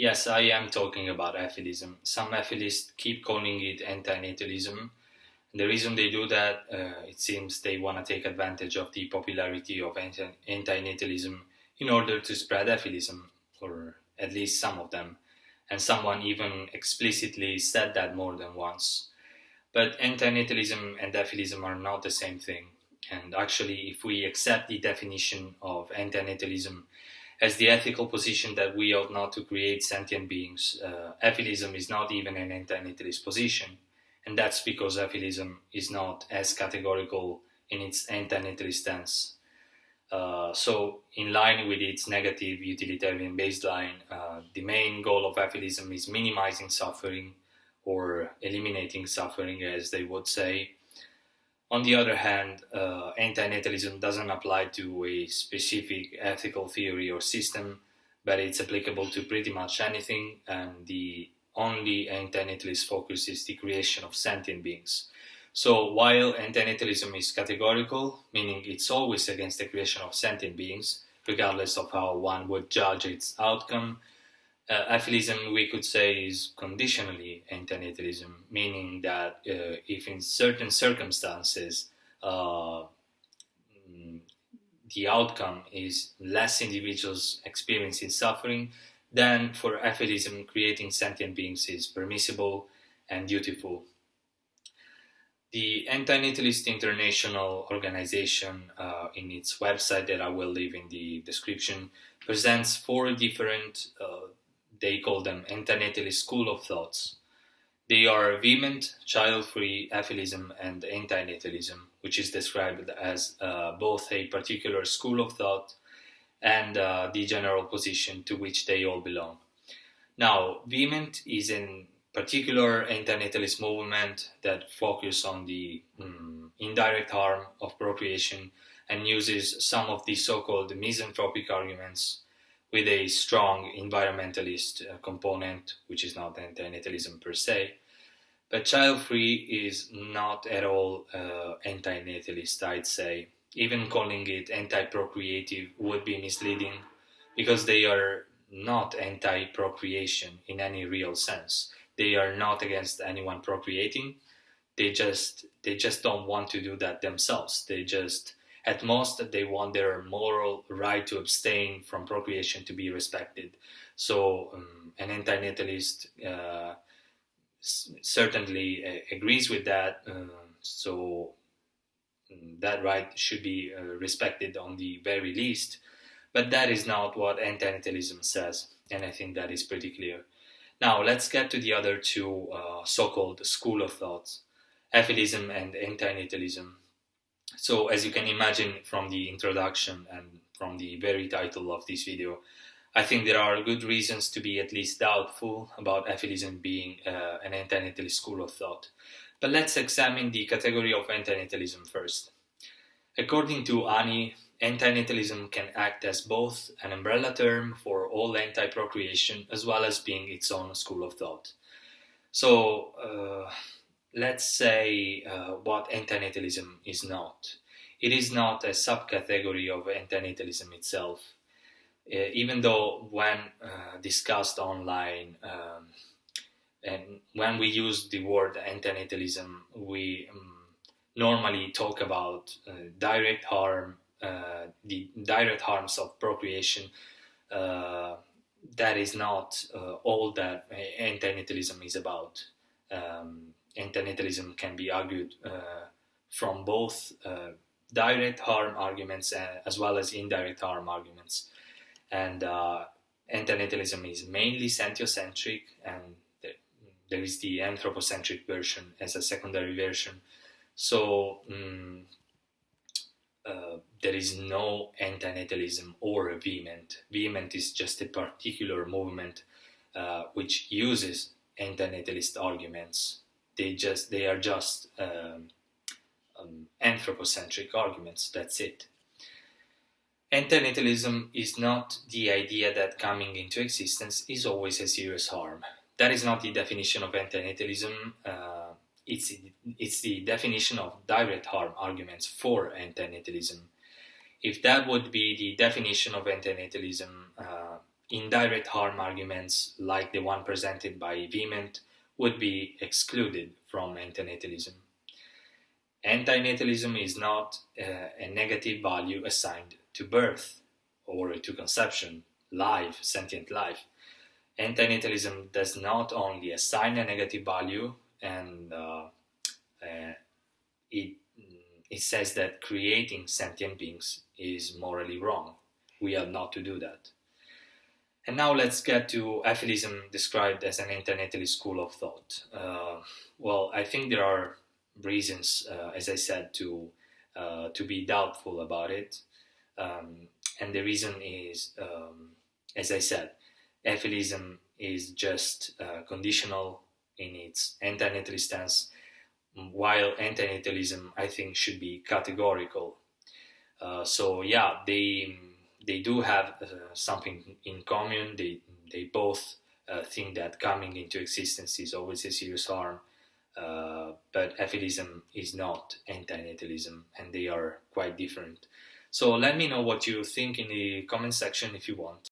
Yes, I am talking about Efilism. Some Efilists keep calling it anti-natalism. The reason they do that, it seems they want to take advantage of the popularity of anti-natalism in order to spread Efilism, or at least some of them. And someone even explicitly said that more than once. But antinatalism and Efilism are not the same thing. And actually, if we accept the definition of antinatalism as the ethical position that we ought not to create sentient beings, Efilism is not even an antinatalist position. And that's because Efilism is not as categorical in its antinatalist stance. So, in line with its negative utilitarian baseline, the main goal of Efilism is minimizing suffering or eliminating suffering, as they would say. On the other hand, antinatalism doesn't apply to a specific ethical theory or system, but it's applicable to pretty much anything, and the only antinatalist focus is the creation of sentient beings. So while antinatalism is categorical, meaning it's always against the creation of sentient beings, regardless of how one would judge its outcome, Efilism, we could say, is conditionally antinatalism, meaning that if in certain circumstances uh, the outcome is less individuals experiencing suffering, then for Efilism, creating sentient beings is permissible and dutiful. The Anti-Natalist International organization, in its website that I will leave in the description, presents four different, they call them anti-natalist school of thoughts. They are vehement, child-free, Efilism, and anti-natalism, which is described as both a particular school of thought and the general position to which they all belong. Now, vehement is an particular anti-natalist movement that focus on the indirect harm of procreation and uses some of the so-called misanthropic arguments with a strong environmentalist component, which is not anti-natalism per se. But child-free is not at all anti-natalist, I'd say. Even calling it anti-procreative would be misleading because they are not anti-procreation in any real sense. They are not against anyone procreating. They just don't want to do that themselves. They just, at most, they want their moral right to abstain from procreation to be respected. So an anti-natalist certainly agrees with that. So that right should be respected on the very least. But that is not what anti-natalism says, and I think that is pretty clear. Now, let's get to the other two so-called school of thoughts, Efilism and anti-natalism. So, as you can imagine from the introduction and from the very title of this video, I think there are good reasons to be at least doubtful about Efilism being an anti-natalist school of thought. But let's examine the category of anti-natalism first. According to Ani, anti-natalism can act as both an umbrella term for all anti-procreation as well as being its own school of thought. So, let's say what antinatalism is not. It is not a subcategory of antinatalism itself, even though when discussed online and when we use the word antinatalism, we normally talk about direct harm, the direct harms of procreation. That is not all that antinatalism is about. Antinatalism can be argued from both direct harm arguments as well as indirect harm arguments. And antinatalism is mainly sentiocentric, and there is the anthropocentric version as a secondary version. So there is no antinatalism or vehement. Vehement is just a particular movement which uses antinatalist arguments. They are just anthropocentric arguments. That's it. Antinatalism is not the idea that coming into existence is always a serious harm. That is not the definition of antinatalism. It's the definition of direct harm arguments for antinatalism. If that would be the definition of antinatalism, indirect harm arguments like the one presented by Vehement would be excluded from antinatalism. Antinatalism is not a negative value assigned to birth or to conception, life, sentient life. Antinatalism does not only assign a negative value, and it, it says that creating sentient beings is morally wrong. We are not to do that. And now let's get to Efilism, described as an antinatalist school of thought. Well, I think there are reasons, as I said, to be doubtful about it. And the reason is, as I said, Efilism is just conditional in its antinatalist stance, while antinatalism, I think, should be categorical. So yeah, they do have something in common. They both think that coming into existence is always a serious harm, but Efilism is not antinatalism, and they are quite different. So let me know what you think in the comment section if you want.